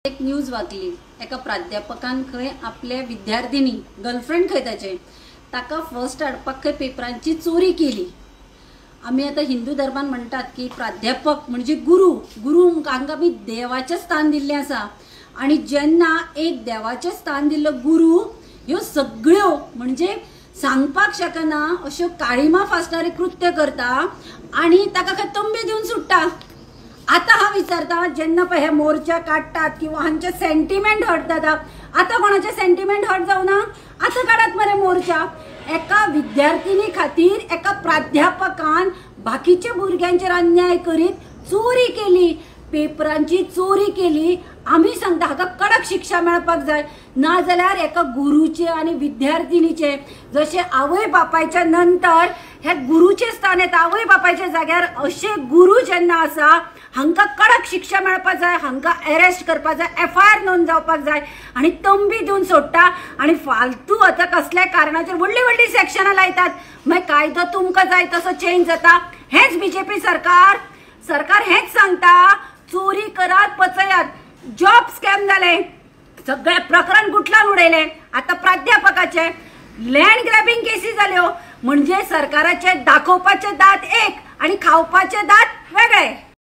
एक न्यूज वाचली एका प्राध्यापकान खंय आपल्या विद्यार्थिनी गर्लफ्रेंड खंय ताका फर्स्ट हाडपाक खंय पेपरांची चोरी केली। आम्ही आता हिंदू धर्मान म्हणतात की प्राध्यापक म्हणजे गुरु हांगा आमी देवाचें स्थान दिल्लें आसा आणि जेन्ना एक देवाचें स्थान दिल्लो गुरु ह्यो सगळ्यो म्हणजे सांगपाक शकना अश्यो काळिमा फासणारी कृत्य करता आणि ताका खंय तंबी दिवन सुट्टा। आता हा विचारता जेन्ना पळय हे मोर्चा काढतात किंवा हांचे सेंटिमेंट हर्ट जाता, आता कोणाचे सेंटिमेंट हर्ट जावना, आता काढत मरे मोर्चा। एका विद्यार्थिनी खातीर एका प्राध्यापकान बाकीच्या भुरग्यांचेर अन्याय करीत चोरी केली, पेपरांची चोरी केली। आम्ही सांगता हाका कडक शिक्षा मेळपाक जाय, ना जाल्यार एका गुरुचे आणि विद्यार्थिनीचे जसे आवय बापायच्या नंतर हे गुरुचे स्थान येता, आवय बापायच्या जाग्यार असे गुरु जेन्ना आसा हांका कडक शिक्षा मेळपाक जाय, हांका अरेस्ट करपाक जाय, FIR नोंद जावपाक जाय आणि तंबी दिवन सोडटा। आणि फालतू आता कसल्या कारणाचेर व्हडली व्हडली सेक्शनां लायतात, मागीर कायदो तुमकां जाय तसो चेंज जाता। हेच बीजेपी सरकार हेच सांगता, चोरी करात पचयात, जॉब स्कॅम झाले, सगळे प्रकरण गुटलान उडयले। आता प्राध्यापकाचे लँड ग्रॅबिंग केसी जाल्यो, म्हणजे सरकाराचे दाखोवपाचे दात एक आणि खावपाचे दात वेगळे।